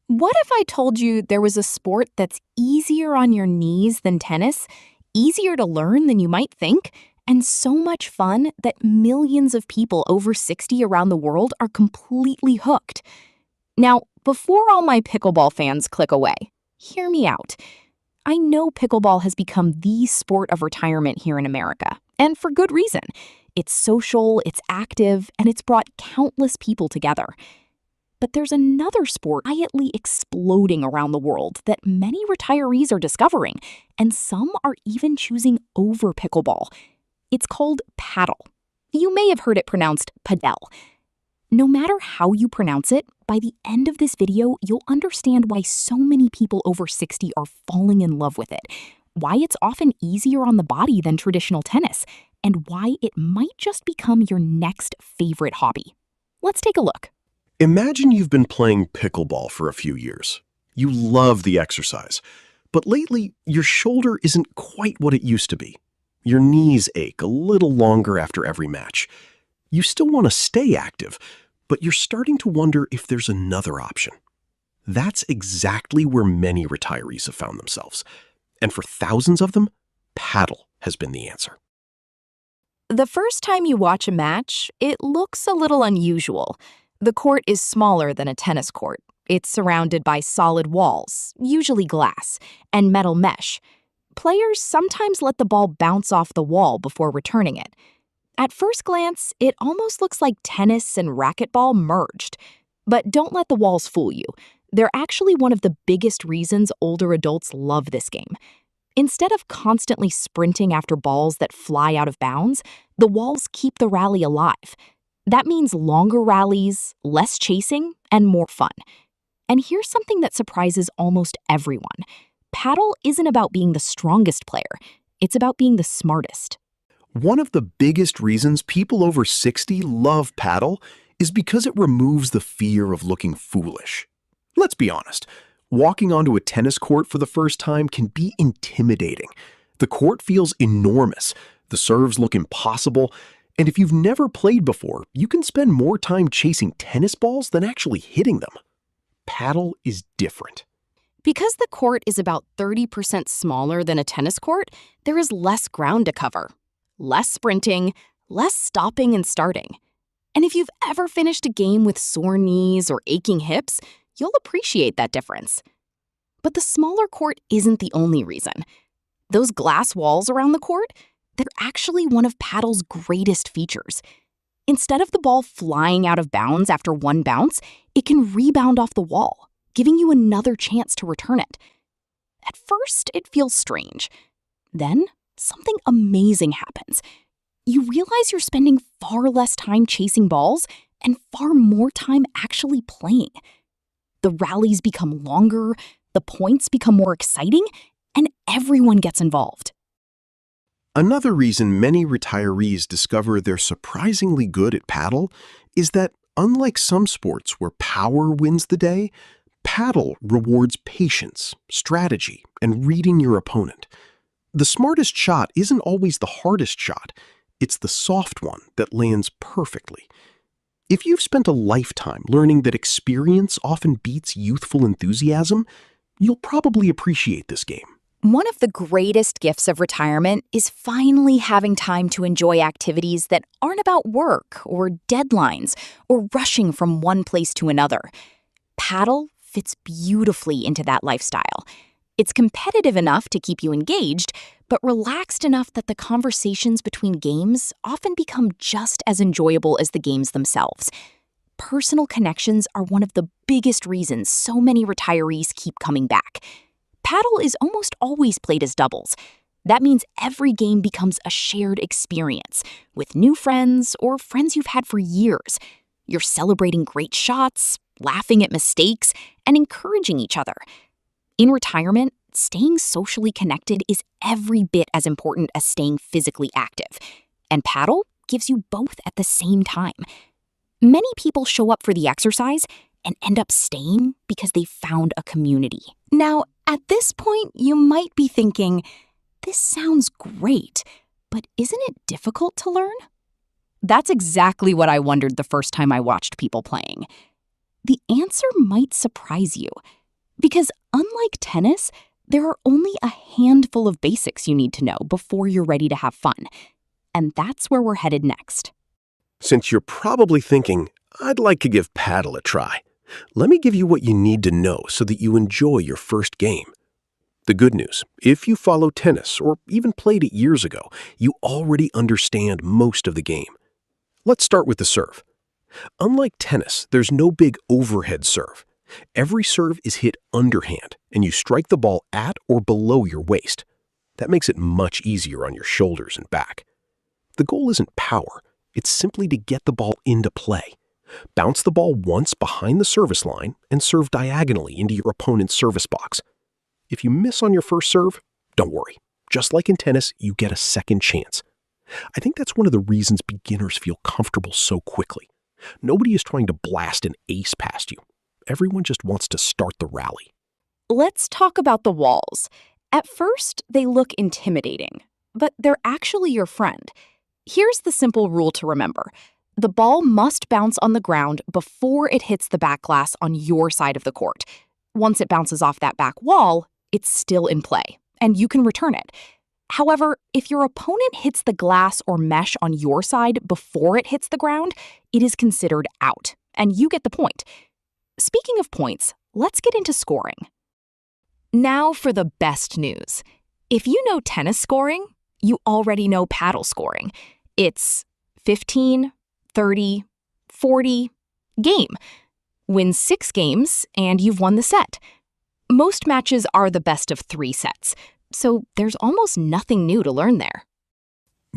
What if I told you there was a sport that's easier on your knees than tennis, easier to learn than you might think, and so much fun that millions of people over 60 around the world are completely hooked? Now, before all my pickleball fans click away, hear me out. I know pickleball has become the sport of retirement here in America, and for good reason. It's social, it's active, and it's brought countless people together. But there's another sport quietly exploding around the world that many retirees are discovering, and some are even choosing over pickleball. It's called paddle. You may have heard it pronounced Padel. No matter how you pronounce it, by the end of this video, you'll understand why so many people over 60 are falling in love with it, why it's often easier on the body than traditional tennis, and why it might just become your next favorite hobby. Let's take a look. Imagine you've been playing pickleball for a few years. You love the exercise, but lately your shoulder isn't quite what it used to be. Your knees ache a little longer after every match. You still want to stay active, but you're starting to wonder if there's another option. That's exactly where many retirees have found themselves. And for thousands of them, paddle has been the answer. The first time you watch a match, it looks a little unusual. The court is smaller than a tennis court. It's surrounded by solid walls, usually glass, and metal mesh. Players sometimes let the ball bounce off the wall before returning it. At first glance, it almost looks like tennis and racquetball merged. But don't let the walls fool you. They're actually one of the biggest reasons older adults love this game. Instead of constantly sprinting after balls that fly out of bounds, the walls keep the rally alive. That means longer rallies, less chasing, and more fun. And here's something that surprises almost everyone. Paddle isn't about being the strongest player. It's about being the smartest. One of the biggest reasons people over 60 love paddle is because it removes the fear of looking foolish. Let's be honest, walking onto a tennis court for the first time can be intimidating. The court feels enormous, the serves look impossible, and if you've never played before, you can spend more time chasing tennis balls than actually hitting them. Paddle is different. Because the court is about 30% smaller than a tennis court, there is less ground to cover. Less sprinting, less stopping and starting. And if you've ever finished a game with sore knees or aching hips, you'll appreciate that difference. But the smaller court isn't the only reason. Those glass walls around the court, they're actually one of paddle's greatest features. Instead of the ball flying out of bounds after one bounce, it can rebound off the wall, giving you another chance to return it. At first, it feels strange. Then, something amazing happens. You realize you're spending far less time chasing balls and far more time actually playing. The rallies become longer, the points become more exciting, and everyone gets involved. Another reason many retirees discover they're surprisingly good at paddle is that, unlike some sports where power wins the day, paddle rewards patience, strategy, and reading your opponent. The smartest shot isn't always the hardest shot. It's the soft one that lands perfectly. If you've spent a lifetime learning that experience often beats youthful enthusiasm, you'll probably appreciate this game. One of the greatest gifts of retirement is finally having time to enjoy activities that aren't about work or deadlines or rushing from one place to another. Paddle fits beautifully into that lifestyle. It's competitive enough to keep you engaged, but relaxed enough that the conversations between games often become just as enjoyable as the games themselves. Personal connections are one of the biggest reasons so many retirees keep coming back. Paddle is almost always played as doubles. That means every game becomes a shared experience with new friends or friends you've had for years. You're celebrating great shots, laughing at mistakes, and encouraging each other. In retirement, staying socially connected is every bit as important as staying physically active. And paddle gives you both at the same time. Many people show up for the exercise and end up staying because they found a community. Now, at this point, you might be thinking, this sounds great, but isn't it difficult to learn? That's exactly what I wondered the first time I watched people playing. The answer might surprise you. Because unlike tennis, there are only a handful of basics you need to know before you're ready to have fun. And that's where we're headed next. Since you're probably thinking, I'd like to give Padel a try, let me give you what you need to know so that you enjoy your first game. The good news, if you follow tennis or even played it years ago, you already understand most of the game. Let's start with the serve. Unlike tennis, there's no big overhead serve. Every serve is hit underhand, and you strike the ball at or below your waist. That makes it much easier on your shoulders and back. The goal isn't power, it's simply to get the ball into play. Bounce the ball once behind the service line and serve diagonally into your opponent's service box. If you miss on your first serve, don't worry. Just like in tennis, you get a second chance. I think that's one of the reasons beginners feel comfortable so quickly. Nobody is trying to blast an ace past you. Everyone just wants to start the rally. Let's talk about the walls. At first, they look intimidating, but they're actually your friend. Here's the simple rule to remember. The ball must bounce on the ground before it hits the back glass on your side of the court. Once it bounces off that back wall, it's still in play, and you can return it. However, if your opponent hits the glass or mesh on your side before it hits the ground, it is considered out, and you get the point. Speaking of points, let's get into scoring. Now for the best news. If you know tennis scoring, you already know paddle scoring. It's 15, 30, 40, game. Win 6 games, and you've won the set. Most matches are the best of 3 sets, so there's almost nothing new to learn there.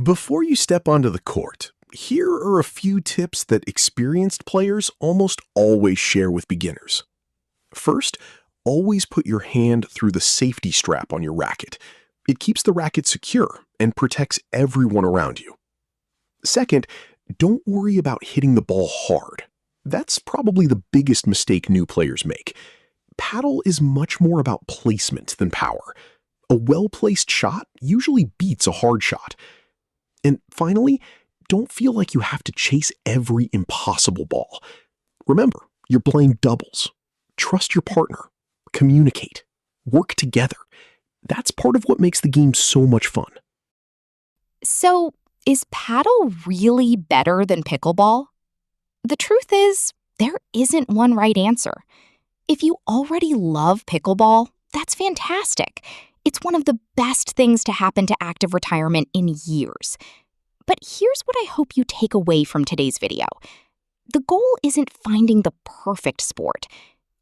Before you step onto the court, here are a few tips that experienced players almost always share with beginners. First, always put your hand through the safety strap on your racket. It keeps the racket secure and protects everyone around you. Second, don't worry about hitting the ball hard. That's probably the biggest mistake new players make. Padel is much more about placement than power. A well-placed shot usually beats a hard shot. And finally, don't feel like you have to chase every impossible ball. Remember, you're playing doubles. Trust your partner. Communicate. Work together. That's part of what makes the game so much fun. So, is Padel really better than pickleball? The truth is, there isn't one right answer. If you already love pickleball, that's fantastic. It's one of the best things to happen to active retirement in years. But here's what I hope you take away from today's video. The goal isn't finding the perfect sport.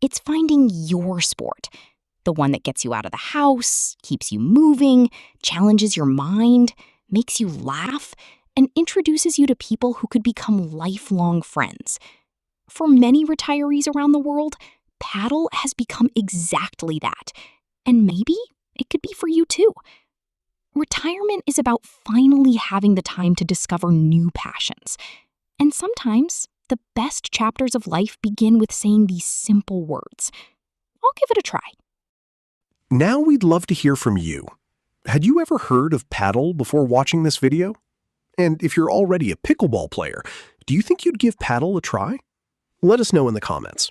It's finding your sport. The one that gets you out of the house, keeps you moving, challenges your mind, makes you laugh, and introduces you to people who could become lifelong friends. For many retirees around the world, Padel has become exactly that. And maybe it could be for you too. Retirement is about finally having the time to discover new passions. And sometimes the best chapters of life begin with saying these simple words. I'll give it a try. Now we'd love to hear from you. Had you ever heard of Padel before watching this video? And if you're already a pickleball player, do you think you'd give Padel a try? Let us know in the comments.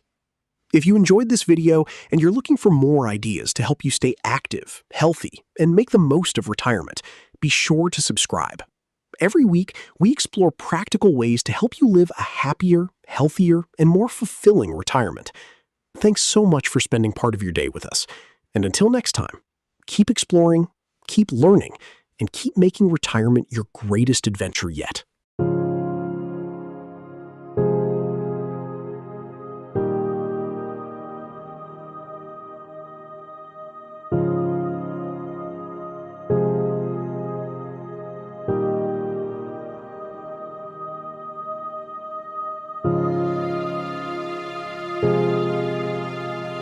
If you enjoyed this video and you're looking for more ideas to help you stay active, healthy, and make the most of retirement, be sure to subscribe. Every week, we explore practical ways to help you live a happier, healthier, and more fulfilling retirement. Thanks so much for spending part of your day with us. And until next time, keep exploring, keep learning, and keep making retirement your greatest adventure yet.